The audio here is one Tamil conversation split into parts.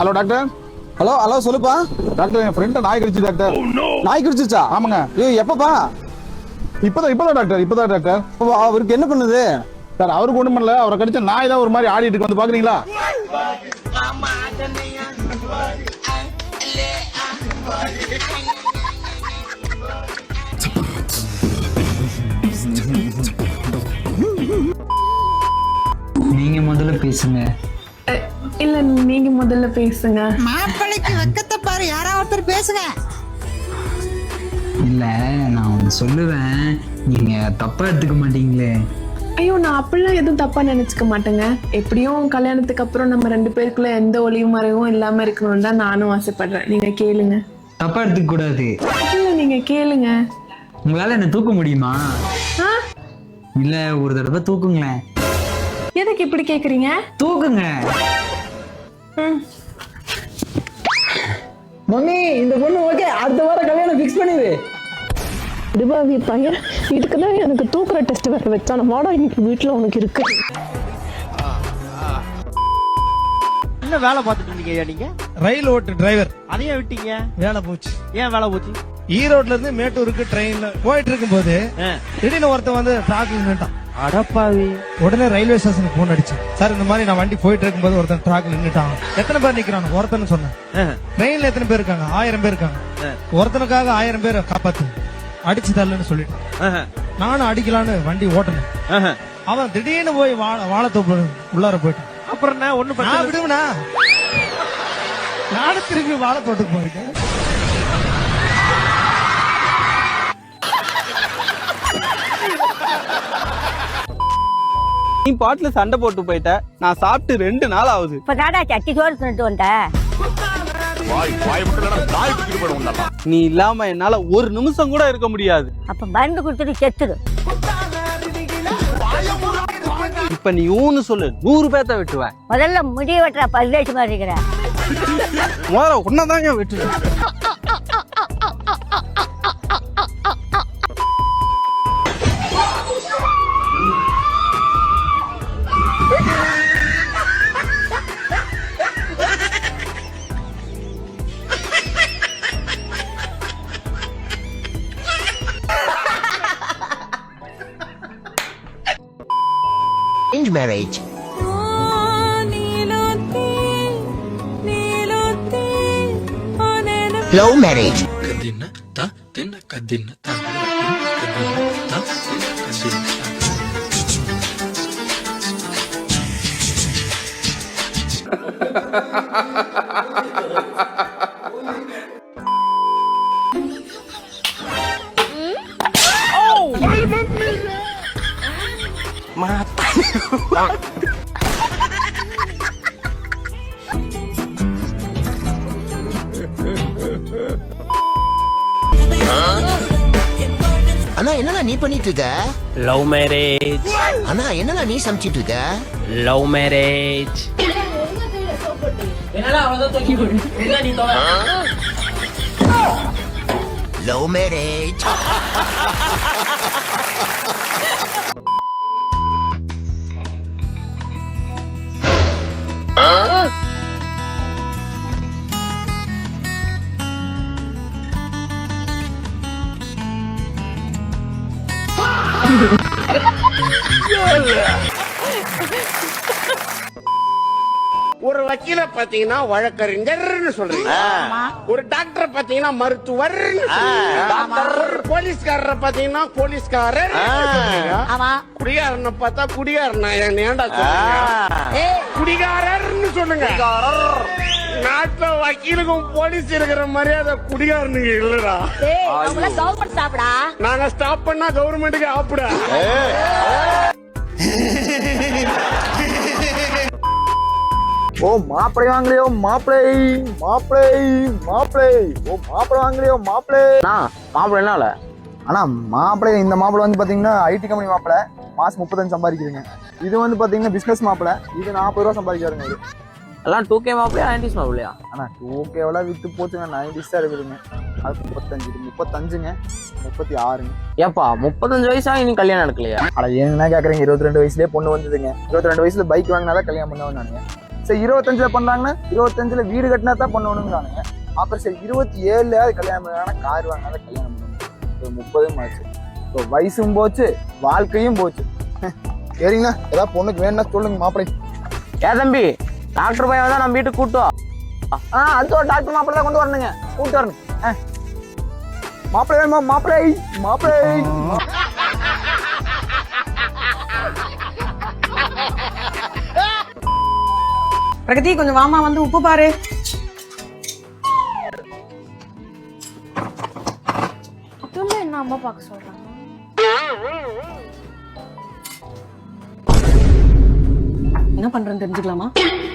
Hello doctor. ஹலோ ஹலோ சொல்லுப்பா. டாக்டர் என் ஃப்ரெண்ட் நாய் கடிச்சு டாக்டர். நாய் கடிச்சிச்சா? ஆமாங்க. எப்பப்பா? இப்பதான் டாக்டர். இப்பதான் டாக்டர். அவருக்கு என்ன பண்ணுது சார்? அவருக்கு ஒண்ணும் பண்ணல. அவரை கடிச்ச நாய் தான் ஒரு மாதிரி ஆடிட்டு இருக்கு. வந்து பாக்குறீங்களா? நீங்க முதல்ல பேசுங்க. இல்ல நீங்க முதல்ல பேசுங்க. மாப்பிள்ளைக்கு வெக்கத்தை பாரு, யாரா ஒருத்தர் பேசுங்க. இல்ல நான் ஒன்று சொல்லுவேன், நீங்க தப்பா எடுத்துக்க மாட்டீங்களே. ஐயோ, நான் அப்படிலாம் எதுவும் தப்பா நினைச்சுக்க மாட்டேங்க. எப்படியும் கல்யாணத்துக்கு அப்புறம் நம்ம 2 பேருக்குள்ள எந்த ஒளியும் மறைவும் இல்லாம இருக்கணும்னு தான் நானும் ஆசைப்படுறேன். நீங்க கேளுங்க. தப்பா எடுத்துக்க கூடாது. இல்ல நீங்க கேளுங்க. உங்களால என்ன தூக்க முடியுமா? ஆ? இல்ல ஒரு தடவை தூக்குங்களேன். எதுக்கு இப்படி கேக்குறீங்க? தூக்குங்க. மம்மி இந்த பொண்ணு ஓகே, அடுத்த வாரம் கல்யாணம் ஃபிக்ஸ் பண்ணிடு. டிபாவி பையன், இதுக்குதான் எனக்கு தூக்குற டெஸ்ட் வேற வச்சான மாடா இன்னைக்கு வீட்டுல உனக்கு இருக்கு. என்ன வேலை பார்த்துட்டு இருந்தீங்க நீங்க? ரயில் ஓட்டு டிரைவர். அதையே விட்டீங்க? வேலை போச்சு. ஏன் வேலை போச்சு? ஈரோட்ல இருந்து மேட்டூருக்கு ட்ரெயின்ல போயிட்டு இருக்கும் போது திடீர்னு ஒருத்தன் வந்து டிராக்ல நின்னுட்டான். அடப்பாவி. உடனே ரயில்வே ஸ்டேஷனுக்கு போன் அடிச்சேன். சார் இந்த மாதிரி நான் வண்டி போயிட்டு இருக்கும்போது ஒருத்தன் டிராக்ல நின்னுட்டான். எத்தனை பேர் நிக்கிறாங்க? ஒருத்தன்னு சொன்னேன். ட்ரெயின்ல எத்தனை பேர் இருக்காங்க? 1000 பேர் இருக்காங்க. ஒருத்தனுக்காக 1000 பேரை காப்பாத்து, அடிச்சு தரலன்னு சொல்லிட்டு நானும் அடிக்கலான்னு வண்டி ஓட்டணும். அவன் திடீர்னு போய் வாழைத்தோப்பு உள்ளார போயிட்டான். அப்புறம் என்ன ஒண்ணு பண்ண விடுவனா? நானும் திரும்பி வாழைத்தோட்டுக்கு போயிருக்கேன். நீ பாட்டுல சண்டை போட்டு போயிட்ட. நான் சாப்பிட்டு 2 நாள் ஆகுது. இப்ப தாடா சட்டி சோறு தின்னுட்டு வந்த. நீ இல்லாம என்னால ஒரு நிமிஷம் கூட இருக்க முடியாது. அப்ப மருந்து கொடுத்துட்டு செத்துடு. இப்ப நீ ஊன்னு சொல்லு, 100 பேத்த வெட்டுவேன். முதல்ல முடி வெட்டுற பல்லேச்சு மாதிரி இருக்கிற. முதல்ல உன்னதாங்க வெட்டுவேன். Marriage. Love marriage. அண்ணா என்னடா நீ பண்ணிட்டு இருக்க? Love marriage. அண்ணா என்னடா நீ சமைச்சிட்டு இருக்க? Love marriage. Love marriage. ஒரு வக்கீல பாத்தீங்கன்னா வழக்கறிஞர்னு சொல்றீங்க, ஒரு டாக்டர் பாத்தீங்கன்னா மருத்துவர், ஒரு போலீஸ்காரரை பாத்தீங்கன்னா போலீஸ்காரர், குடிகாரனை பார்த்தா குடிகாரனா ஏன்டா சொல்றீங்க? குடிகாரர்னு சொல்லுங்க. நாட்டுல வக்கீலுக்கும் போலீஸ் இருக்கிற மரியாதை குடிகாரனுக்கு இல்லடா. நாங்க ஸ்டாப் பண்ணா கவர்மெண்ட்டுக்கு ஆப்புடா. ஓ மாப்பிளை வாங்கலையோ மாப்பிளை, மாப்பிளை மாப்பிளை, ஓ மாப்பிளை வாங்கலையோ மாப்பிளை. மாப்பிளை என்னால? ஆனா மாப்பிளை, இந்த மாப்பிளை வந்து பாத்தீங்கன்னா ஐடி கம்பெனி மாப்பிளை, மாசம் 35 சம்பாதிக்குதுங்க. இது வந்து பாத்தீங்கன்னா பிசினஸ் மாப்பிளை, இது 40 ரூபா சம்பாதிக்காருங்க. இது எல்லாம் 2K மாப்பிளையா 90s மாப்பிளையா? ஆனா 2K வித்து போச்சுங்க, 90s தான் இருக்குதுங்க. அது 35ங்க, 36ங்க. ஏப்பா 35 வயசா இன்னும் கல்யாணம் நடக்கலையா? அட ஏன்னா கேக்குறீங்க? 22 வயசுலயே பொண்ணு வந்ததுங்க. 22 வயசுல பைக் வாங்கினாதான் கல்யாணம் பண்ணுவேன் நானுங்க. சரி 25ல பண்றாங்கன்னா 25ல வீடு கட்டினா தான் பண்ணணுங்கிறானுங்க. அப்புறம் சரி 27 கல்யாணம் பண்ணாங்கன்னா கார் வாங்கினா கல்யாணம் பண்ணணும். 30 ஆச்சு. ஸோ வயசும் போச்சு, வாழ்க்கையும் போச்சு. சரிங்கண்ணா, ஏதாவது பொண்ணுக்கு வேணும்னா சொல்லுங்க மாப்பிள்ளை. ஏன் தம்பி டாக்டர் பையன் தான் நம்ம வீட்டுக்கு கூட்டம். அடுத்த டாக்டர் மாப்பிள்ளை தான் கொண்டு வரணுங்க, கூட்டு வரணும். மாப்பிள்ளை வேணுமா? மாப்பிள்ளை மாப்பிள்ளை பிரகதி கொஞ்சம் வாமா வந்து உப்பு பாரு. என்ன அம்மா பார்க்க சொல்றாங்க? என்ன பண்றேன்னு தெரிஞ்சுக்கலாமா?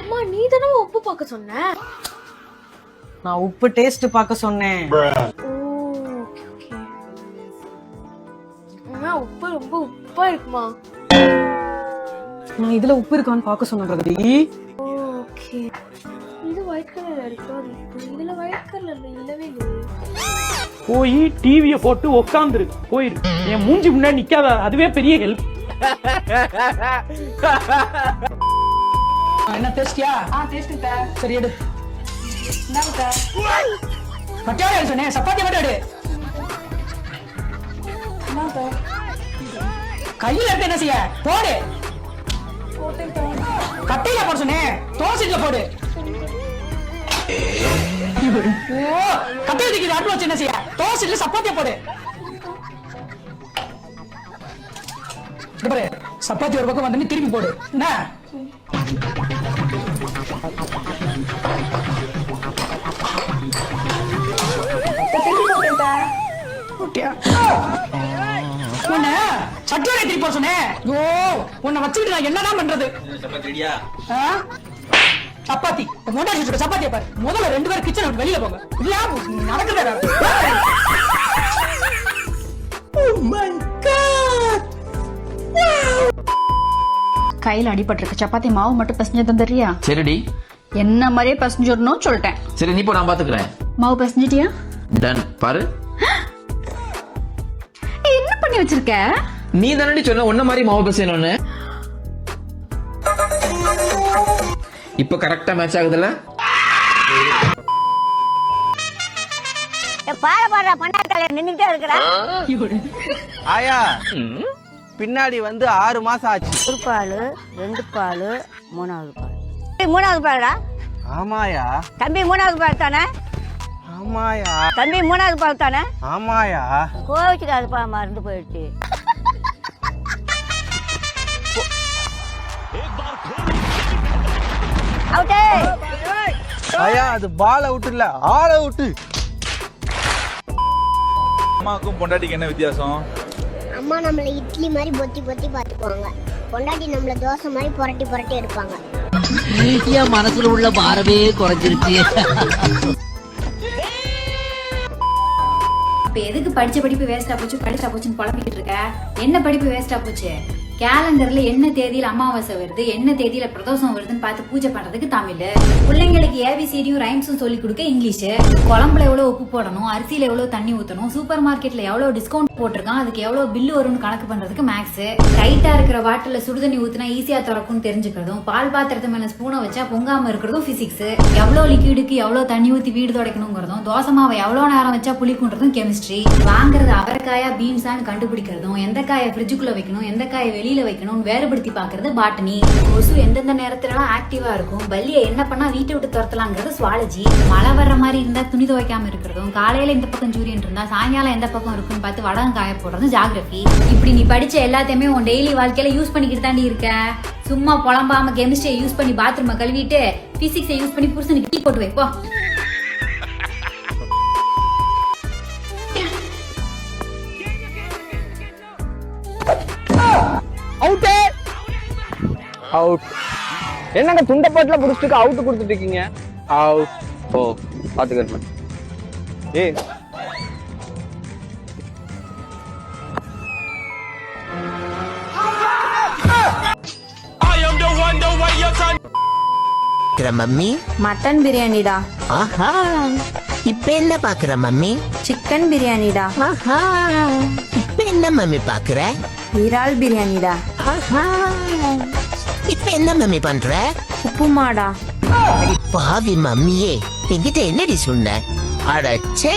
அம்மா நீ தானே உப்பு பார்க்க சொன்ன. நான் உப்பு டேஸ்ட் பார்க்க சொன்னேன். உப்பு ரொம்ப உப்பா இருக்குமா? நான் இதுல உப்பு இருக்கான்னு பார்க்க சொன்னேன் பிரகதி. ஓகே. இது ஒயிட் கலர்ல இருக்கு, அது உப்பு. இதுல ஒயிட் கலர்ல இல்லவே இல்லை. போய் டிவிய போட்டு உட்காந்துரு, போயிரு. என் மூஞ்சி முன்னாடி நிக்காத, அதுவே பெரிய ஹெல்ப். என்ன டேஸ்டியா? டேஸ்ட் சரி எடு. பட்டாடா சொன்னேன், சப்பாத்தி பட்டாடு. கையில எடுத்து என்ன செய்ய? போடு. கட்டையில போட சொன்னேன், தோசையில போடு. கட்டையில தூக்கி அடுப்பு வச்சு என்ன செய்ய? தோசையில சப்பாத்தியா போடு. சப்பாத்தி ஒரு பக்கம் வந்து திருப்பி போடு. என்ன சட்டோட திருப்பி போட சொன்னேன். உன்னை வச்சுக்கிட்டு நான் என்னதான் பண்றது? சப்பாத்தி சப்பாத்தியா பாரு. முதல்ல 2 பேரும் கிச்சன் விட்டு வெளியில போங்க. நடக்குது. கையில அடிபட்டிருக்கு. சப்பாத்தி மாவு மட்டும் பசஞ்சு தந்துறியா? சரிடி. என்ன மாதிரியே பசஞ்சிடணும் சொல்லிட்டேன். சரி நீ போ, நான் பாத்துக்கிறேன். மாவு பசஞ்சிட்டியா? டன். பாரு என்ன பண்ணி வச்சிருக்க? நீ தானடி சொன்ன உன்ன மாதிரி மாவு பசையணும்னு. இப்ப கரெக்டா மேட்ச் ஆகுதுல்ல? பாட பண்ணாக்கல நின்னுட்டே இருக்கறா. ஆயா பின்னாடி வந்து 6 மாசம் ஆச்சு. ஒரு பால், 2 பால், 3வது பால். 3வது பால்டா? ஆமாயா. தம்பி 3வது பால் தானே? ஆமாயா. தம்பி 3வது பால் தானே? ஆமாயா. கோவிச்சுக்காதுப்பா, மறந்து போயிடுச்சு. அவுட்டே. ஆயா அது பால் அவுட் இல்ல, ஆல் அவுட். அம்மாக்கும் பொண்டாட்டிக்கு என்ன வித்தியாசம்? அம்மா நம்மள இட்லி மாதிரி பொத்தி பொத்தி பாத்துக்குவாங்க. பொண்டாட்டி நம்மள தோசை மாதிரி புரட்டி புரட்டி எடுப்பாங்க. ஈஸியா மனசுல உள்ள பாரமே குறைஞ்சிருச்சு. இப்ப எதுக்கு படிச்ச படிப்பு வேஸ்டா போச்சு, படிச்சா போச்சுன்னு புலம்பிக்கிட்டு இருக்க? என்ன படிப்பு வேஸ்டா போச்சு? கேலண்டர்ல என்ன தேதியில அமாவாசை வருது, என்ன தேதியில பிரதோஷம் வருதுன்னு பார்த்து பூஜை பண்றதுக்கு தமிழ், பிள்ளைங்களுக்கு ஏபிசிடியும் ரைம்ஸும் சொல்லி கொடுக்க இங்கிலீஷ், குழம்புல எவ்வளவு உப்பு போடணும், அரிசியில எவ்வளவு தண்ணி ஊத்தணும், சூப்பர் மார்க்கெட்ல எவ்வளவு டிஸ்கவுண்ட் போட்டிருக்கான் அதுக்கு எவ்வளவு பில்லு வரும்னு கணக்கு பண்றதுக்கு மேக்ஸ், டைட்டா இருக்கிற பாட்டில சுடுதண்ணி ஊத்தினா ஈஸியா திறக்கும்னு தெரிஞ்சுக்கிறதும், பால் பாத்திரத்து மேல ஸ்பூனை வச்சா பொங்காம இருக்கிறதும் பிசிக்ஸ், எவ்வளவு லிக்விடுக்கு எவ்வளவு தண்ணி ஊத்தி வீடு துடைக்கணுங்கிறதும், தோசை மாவை எவ்வளவு நேரம் வச்சா புளிக்குன்றதும் கெமிஸ்ட்ரி, வாங்குறது அவரைக்காயா பீன்ஸான்னு கண்டுபிடிக்கிறதும், எந்த காயை ஃப்ரிட்ஜுக்குள்ள வைக்கணும் எந்த காயை வெளியில வைக்கணும் வேறுபடுத்தி பாக்குறது பாட்டனி, கொசு எந்தெந்த நேரத்துல ஆக்டிவா இருக்கும், பல்லியை என்ன பண்ணா வீட்டை விட்டு துரத்தலாங்கிறது சுவாலஜி, மழை வர்ற மாதிரி இருந்தா துணி துவைக்காம இருக்கிறதும், காலையில இந்த பக்கம் சூரியன் இருந்தா சாயங்காலம் எந்த பக்கம் இருக்குன்னு பார்த்து வடகம் காய போடுறது ஜாகிரபி. இப்படி நீ படிச்ச எல்லாத்தையுமே உன் டெய்லி வாழ்க்கையில யூஸ் பண்ணிக்கிட்டு தாண்டி இருக்க. சும்மா புலம்பாம கெமிஸ்ட்ரியை யூஸ் பண்ணி பாத்ரூமை கழுவிட்டு பிசிக்ஸை யூஸ் பண்ணி புருஷனுக்கு டீ போட்டு வைப்போ. Out out. என்னங்க துண்டை பாட்டுல புடிச்சிட்டு அவுட் கொடுத்துட்டு இருக்கீங்க? அவுட். ஓ பாத்துக்கிறேன். ஏய் மம்மி மட்டன் பிரியாணிடா. ஆஹா இப்ப என்ன பாக்குற மம்மி? சிக்கன் பிரியாணிடா. ஆஹா இப்ப என்ன மம்மி பாக்குற? இறால் பிரியாணிடா. ஆஹா இப்ப என்ன மம்மி பண்ற? உப்புமாடா. பாவி மம்மியே என்கிட்ட என்னடி சொன்ன அடச்சை